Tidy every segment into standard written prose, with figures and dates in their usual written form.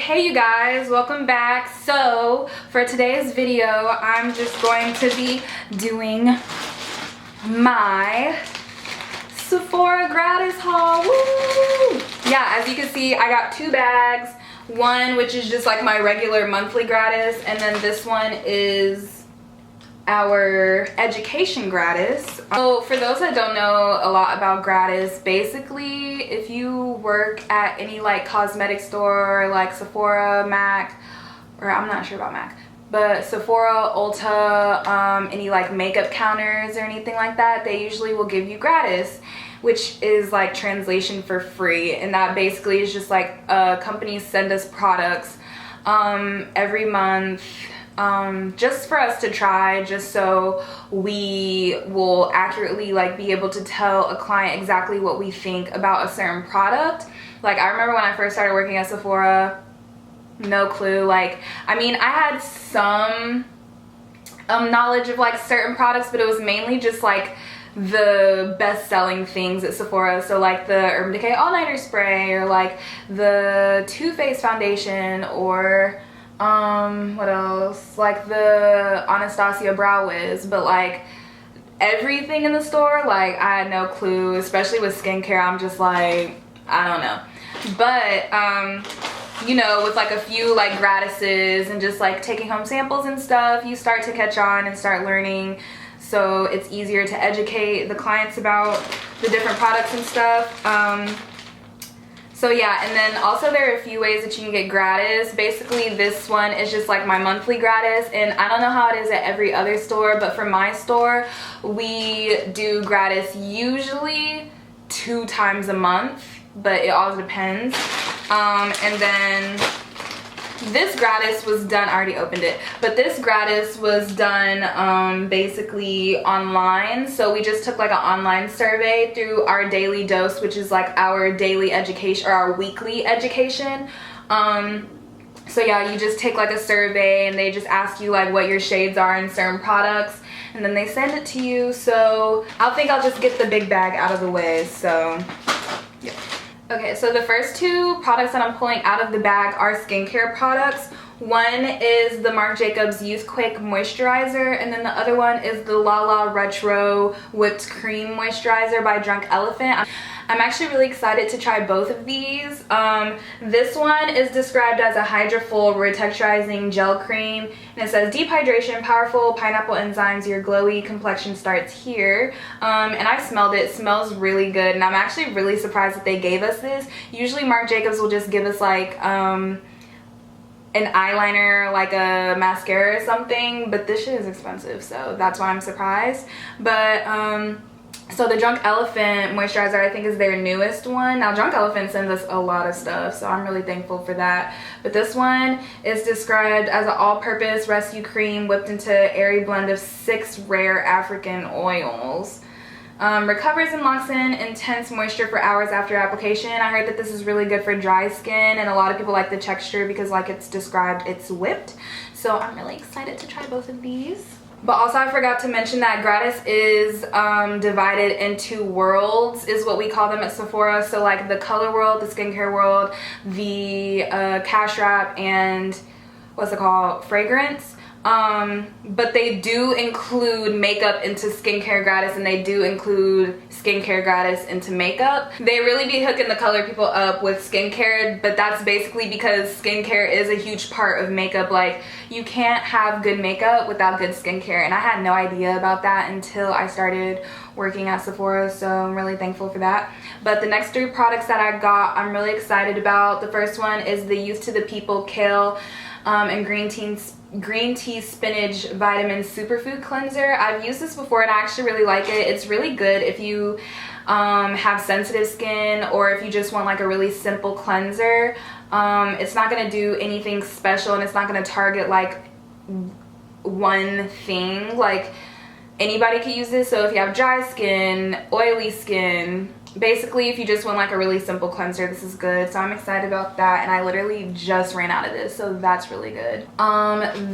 Hey you guys, welcome back. So for today's video, I'm just going to be doing my Sephora gratis haul. Woo! Yeah, as you can see, I got two bags. One which is just like my regular monthly gratis, and then this one is our education gratis. So for those that don't know a lot about gratis, basically if you work at any like cosmetic store like Sephora, MAC, or I'm not sure about MAC, but Sephora, Ulta, any like makeup counters or anything like that, they usually will give you gratis, which is like translation for free. And that basically is just like companies send us products every month, just for us to try, just so we will accurately like be able to tell a client exactly what we think about a certain product. Like I remember when I first started working at Sephora, no clue. Like, I mean, I had some knowledge of like certain products, but it was mainly just like the best-selling things at Sephora. So like the Urban Decay All-Nighter Spray, or like the Too Faced Foundation, or what else, like the Anastasia Brow Wiz. But like everything in the store, like I had no clue, especially with skincare. I'm just like, I don't know. But you know, with like a few like gratises and just like taking home samples and stuff, you start to catch on and start learning. So it's easier to educate the clients about the different products and stuff. So yeah, and then also there are a few ways that you can get gratis. Basically this one is just like my monthly gratis, and I don't know how it is at every other store, but for my store we do gratis usually 2 times a month, but it all depends. And then this gratis was done, I already opened it, but this gratis was done basically online. So we just took like an online survey through our daily dose, which is like our daily education or our weekly education. So yeah, you just take like a survey and they just ask you like what your shades are in certain products, and then they send it to you. So I think I'll just get the big bag out of the way. So yeah. Okay, so the first 2 products that I'm pulling out of the bag are skincare products. One is the Marc Jacobs Youth Quake Moisturizer, and then the other one is the Lala Retro Whipped Cream Moisturizer by Drunk Elephant. I'm actually really excited to try both of these. This one is described as a Hydra-Full Retexturizing Gel Cream, and it says deep hydration, powerful pineapple enzymes, your glowy complexion starts here. And I smelled it. It smells really good, and I'm actually really surprised that they gave us this. Usually Marc Jacobs will just give us like an eyeliner, like a mascara or something, but this shit is expensive, so that's why I'm surprised. But so the Drunk Elephant moisturizer I think is their newest one. Now Drunk Elephant sends us a lot of stuff, so I'm really thankful for that. But this one is described as an all-purpose rescue cream whipped into an airy blend of 6 rare African oils. Recovers and locks in intense moisture for hours after application. I heard that this is really good for dry skin, and a lot of people like the texture because like it's described, it's whipped. So I'm really excited to try both of these. But also I forgot to mention that gratis is divided into worlds, is what we call them at Sephora. So like the color world, the skincare world, the cash wrap, and what's it called, fragrance. But they do include makeup into skincare gratis, and they do include skincare gratis into makeup. They really be hooking the color people up with skincare, but that's basically because skincare is a huge part of makeup. Like you can't have good makeup without good skincare, and I had no idea about that until I started working at Sephora, so I'm really thankful for that. But the next 3 products that I got, I'm really excited about. The first one is the Youth to the People Kale and Green Tea Spinach Vitamin Superfood Cleanser. I've used this before and I actually really like it. It's really good if you have sensitive skin, or if you just want like a really simple cleanser. It's not going to do anything special, and it's not going to target like one thing. Like anybody can use this. So if you have dry skin, oily skin, basically if you just want like a really simple cleanser, this is good. So I'm excited about that, and I literally just ran out of this, so that's really good.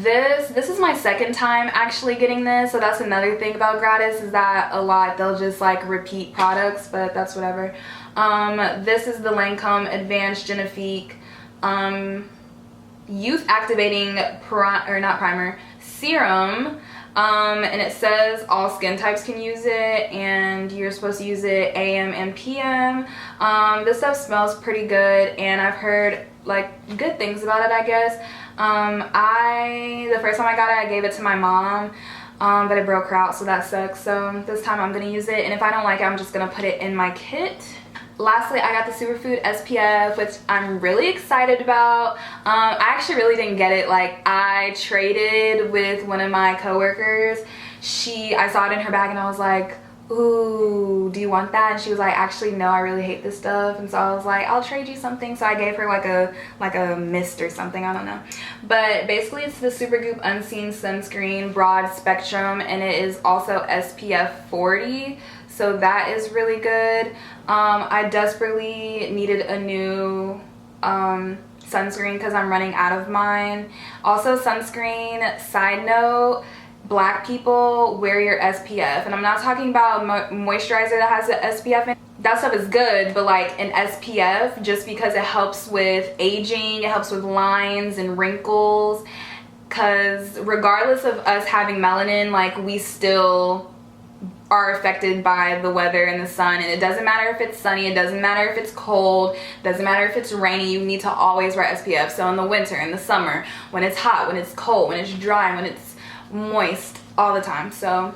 This is my second time actually getting this, so that's another thing about gratis, is that a lot they'll just like repeat products, but that's whatever. This is the Lancome Advanced Genifique youth activating serum. And it says all skin types can use it, and you're supposed to use it AM and PM. This stuff smells pretty good, and I've heard like good things about it, I guess. The first time I got it, I gave it to my mom, but it broke her out, so that sucks. So this time I'm gonna use it, and if I don't like it, I'm just gonna put it in my kit. Lastly, I got the Superfood SPF, which I'm really excited about. I actually really didn't get it. Like, I traded with one of my coworkers. I saw it in her bag and I was like, ooh, do you want that? And she was like, actually no, I really hate this stuff. And so I was like, I'll trade you something. So I gave her like a mist or something, I don't know. But basically it's the Supergoop Unseen Sunscreen Broad Spectrum, and it is also SPF 40. So that is really good. I desperately needed a new sunscreen because I'm running out of mine. Also, sunscreen, side note, black people, wear your SPF. And I'm not talking about moisturizer that has an SPF in it. That stuff is good, but like an SPF, just because it helps with aging, it helps with lines and wrinkles. Because regardless of us having melanin, like, we still are affected by the weather and the sun, and it doesn't matter if it's sunny, it doesn't matter if it's cold, it doesn't matter if it's rainy, you need to always wear SPF. So in the winter, in the summer, when it's hot, when it's cold, when it's dry, when it's moist, all the time. So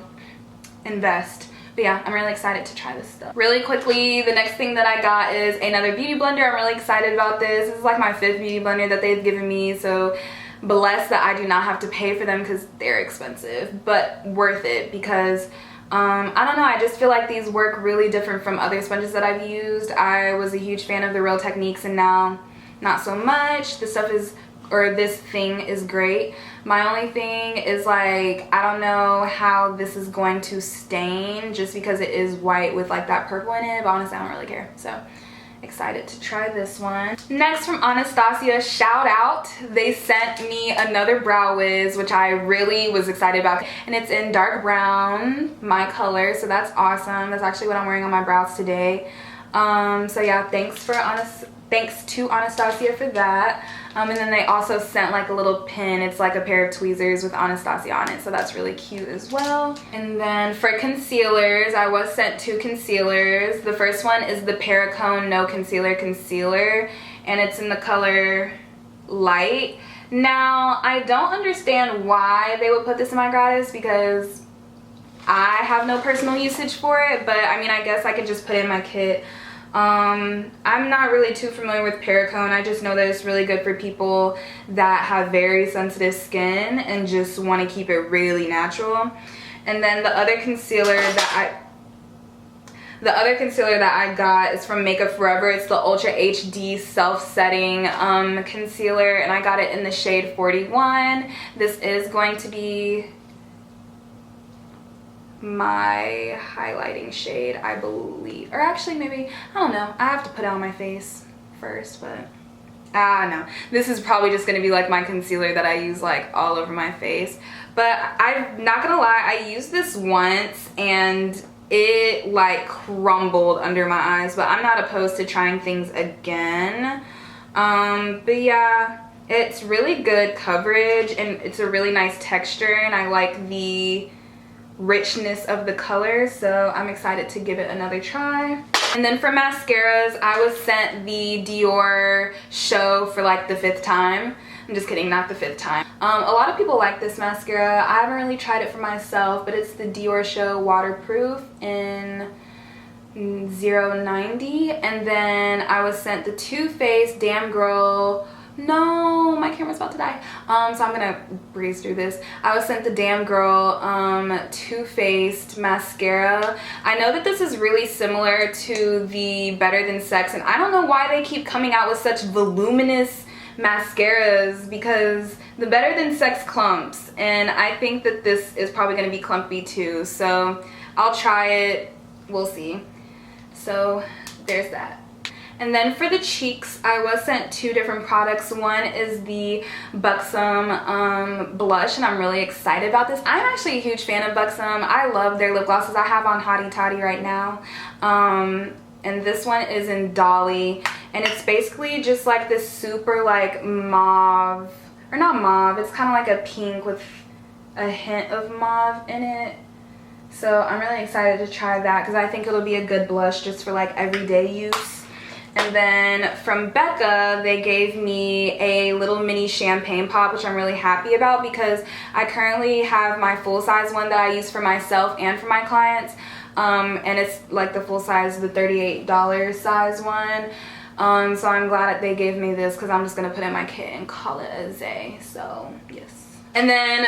invest. But yeah, I'm really excited to try this stuff. Really quickly, the next thing that I got is another beauty blender. I'm really excited about this. This is like my 5th beauty blender that they've given me, so blessed that I do not have to pay for them because they're expensive, but worth it because I don't know, I just feel like these work really different from other sponges that I've used. I was a huge fan of the Real Techniques, and now not so much. This thing is great. My only thing is, like, I don't know how this is going to stain just because it is white with like that purple in it, but honestly I don't really care. So excited to try this one. Next, from Anastasia, shout out, they sent me another brow wiz, which I really was excited about, and it's in dark brown, my color, so that's awesome. That's actually what I'm wearing on my brows today. So yeah, thanks to Anastasia for that. And then they also sent like a little pin. It's like a pair of tweezers with Anastasia on it, so that's really cute as well. And then for concealers, I was sent 2 concealers. The first one is the Paracone No Concealer Concealer, and it's in the color Light. Now, I don't understand why they would put this in my gratis because I have no personal usage for it, but I mean, I guess I could just put it in my kit. I'm not really too familiar with Paracone. I just know that it's really good for people that have very sensitive skin and just want to keep it really natural. And then the other concealer that I got is from Makeup Forever. It's the Ultra HD Self-Setting concealer, and I got it in the shade 41. This is going to be my highlighting shade, I believe, or actually maybe, I don't know, I have to put it on my face first, but no, this is probably just gonna be like my concealer that I use like all over my face. But I'm not gonna lie, I used this once and it like crumbled under my eyes, but I'm not opposed to trying things again. But yeah, it's really good coverage and it's a really nice texture, and I like the richness of the color, so I'm excited to give it another try. And then for mascaras, I was sent the Dior Show for like the 5th time. I'm just kidding, not the 5th time. A lot of people like this mascara. I haven't really tried it for myself, but it's the Dior Show Waterproof in 090. And then I was sent the Too Faced Damn Girl. No, my camera's about to die. So I'm gonna breeze through this. I was sent the Damn Girl Too Faced mascara. I know that this is really similar to the Better Than Sex, and I don't know why they keep coming out with such voluminous mascaras, because the Better Than Sex clumps, and I think that this is probably gonna be clumpy too. So I'll try it, we'll see. So there's that. And then for the cheeks, I was sent 2 different products. One is the Buxom blush, and I'm really excited about this. I'm actually a huge fan of Buxom. I love their lip glosses. I have on Hottie Toddy right now. And this one is in Dolly, and it's basically just like this super like mauve, or not mauve, it's kind of like a pink with a hint of mauve in it. So I'm really excited to try that because I think it'll be a good blush just for like everyday use. And then from Becca, they gave me a little mini champagne pop, which I'm really happy about because I currently have my full size one that I use for myself and for my clients. And it's like the full size, the $38 size one. So I'm glad that they gave me this because I'm just going to put in my kit and call it a day. So yes. And then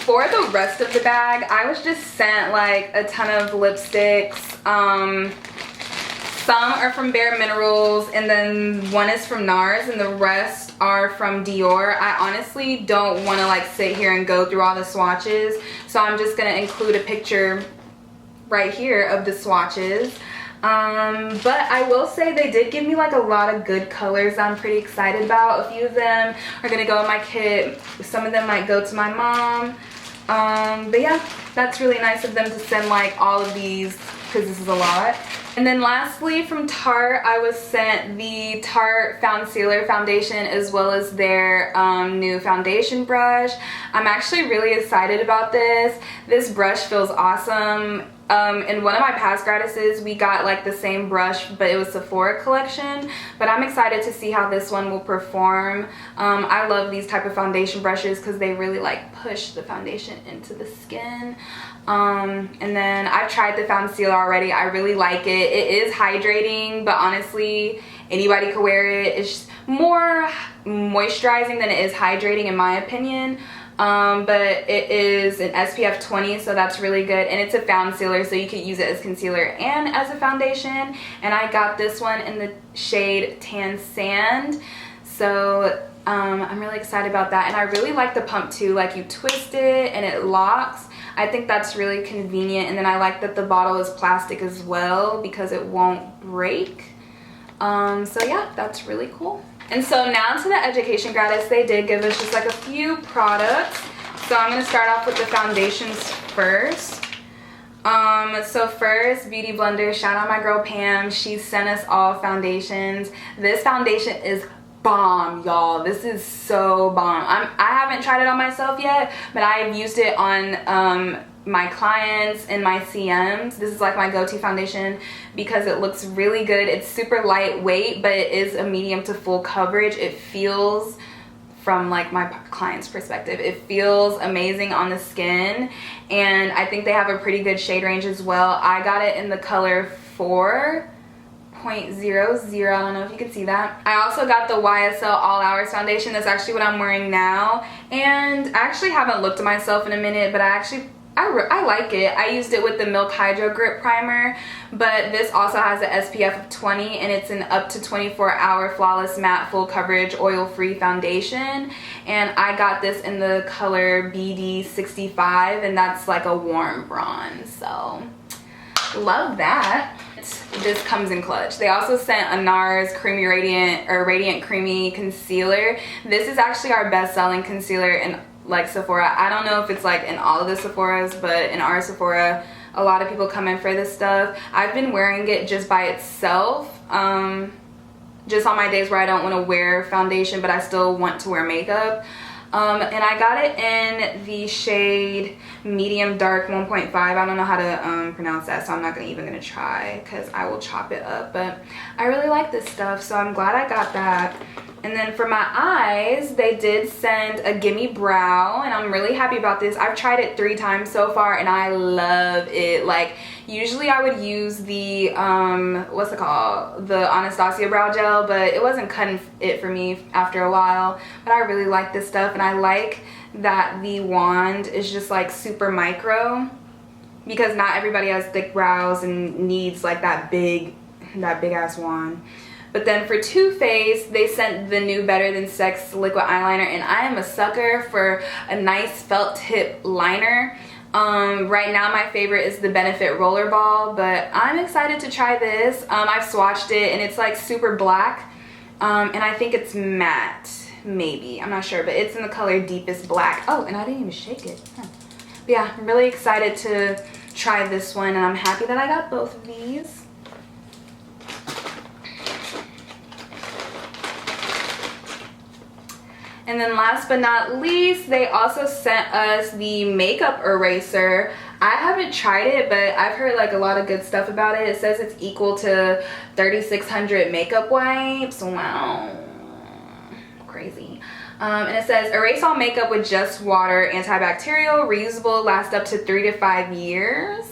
for the rest of the bag, I was just sent like a ton of lipsticks. Some are from Bare Minerals, and then one is from NARS, and the rest are from Dior. I honestly don't want to like sit here and go through all the swatches, so I'm just going to include a picture right here of the swatches. But I will say they did give me like a lot of good colors I'm pretty excited about. A few of them are going to go in my kit. Some of them might go to my mom. But yeah, that's really nice of them to send like all of these because this is a lot. And then lastly from Tarte, I was sent the Tarte Foundsealer foundation as well as their new foundation brush. I'm actually really excited about this. This brush feels awesome. In one of my past gratises, we got like the same brush, but it was Sephora collection. But I'm excited to see how this one will perform. I love these type of foundation brushes because they really like push the foundation into the skin. And then I've tried the Foundsealer already. I really like it. It is hydrating, but honestly, anybody could wear it. It's more moisturizing than it is hydrating in my opinion. But it is an SPF 20, so that's really good, and it's a Foundsealer, so you can use it as concealer and as a foundation. And I got this one in the shade Tan Sand, so I'm really excited about that. And I really like the pump too, like you twist it and it locks. I think that's really convenient. And then I like that the bottle is plastic as well because it won't break. So yeah, that's really cool. And so now to the education gratis, they did give us just like a few products. So I'm going to start off with the foundations first. So first, Beauty Blender, shout out my girl Pam. She sent us all foundations. This foundation is bomb, y'all. This is so bomb. I haven't tried it on myself yet, but I've used it on my clients and my CMs. This is like my go-to foundation because it looks really good. It's super lightweight, but it is a medium to full coverage. It feels, from like my client's perspective, it feels amazing on the skin, and I think they have a pretty good shade range as well. I got it in the color 4.00. I don't know if you can see that. I also got the YSL All Hours foundation. That's actually what I'm wearing now, and I actually haven't looked at myself in a minute, but I like it. I used it with the Milk Hydro Grip Primer, but this also has an SPF of 20, and it's an up to 24-hour flawless matte full coverage oil-free foundation. And I got this in the color BD65, and that's like a warm bronze, so love that. This comes in clutch. They also sent a NARS Creamy Radiant, or Radiant Creamy Concealer. This is actually our best-selling concealer in like Sephora. I don't know if it's like in all of the Sephoras, but in our Sephora, a lot of people come in for this stuff. I've been wearing it just by itself, just on my days where I don't want to wear foundation, but I still want to wear makeup. And I got it in the shade Medium Dark 1.5. I don't know how to pronounce that, so I'm not even gonna try because I will chop it up. But I really like this stuff, so I'm glad I got that. And then for my eyes, they did send a Gimme Brow, and I'm really happy about this. I've tried it 3 times so far, and I love it. Like, usually I would use the, what's it called? The Anastasia Brow Gel, but it wasn't cutting it for me after a while. But I really like this stuff, and I like that the wand is just like super micro, because not everybody has thick brows and needs like that big ass wand. But then for Too Faced, they sent the new Better Than Sex liquid eyeliner, and I am a sucker for a nice felt tip liner. Right now my favorite is the Benefit Rollerball, but I'm excited to try this. I've swatched it, and it's like super black, and I think it's matte, maybe, I'm not sure, but it's in the color Deepest Black. Oh, and I didn't even shake it. But yeah, I'm really excited to try this one, and I'm happy that I got both of these. And then last but not least, they also sent us the makeup eraser. I haven't tried it, but I've heard like a lot of good stuff about it. It says it's equal to 3,600 makeup wipes. Wow, crazy. And it says erase all makeup with just water, antibacterial, reusable, lasts up to 3 to 5 years.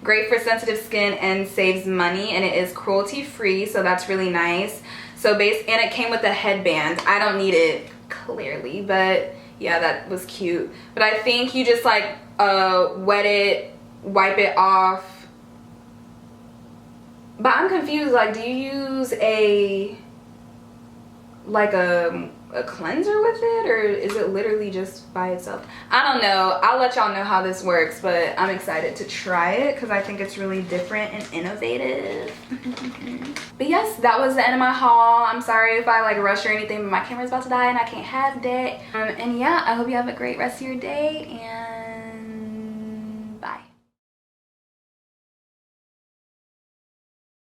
Great for sensitive skin and saves money, and it is cruelty free, so that's really nice. So and it came with a headband. I don't need it clearly, but yeah, that was cute. But I think you just like wet it, wipe it off. But I'm confused, like, do you use a cleanser with it, or is it literally just by itself? I don't know. I'll let y'all know how this works, but I'm excited to try it because I think it's really different and innovative. But yes, that was the end of my haul. I'm sorry if I like rush or anything, but my camera's about to die and I can't have that. And yeah, I hope you have a great rest of your day, and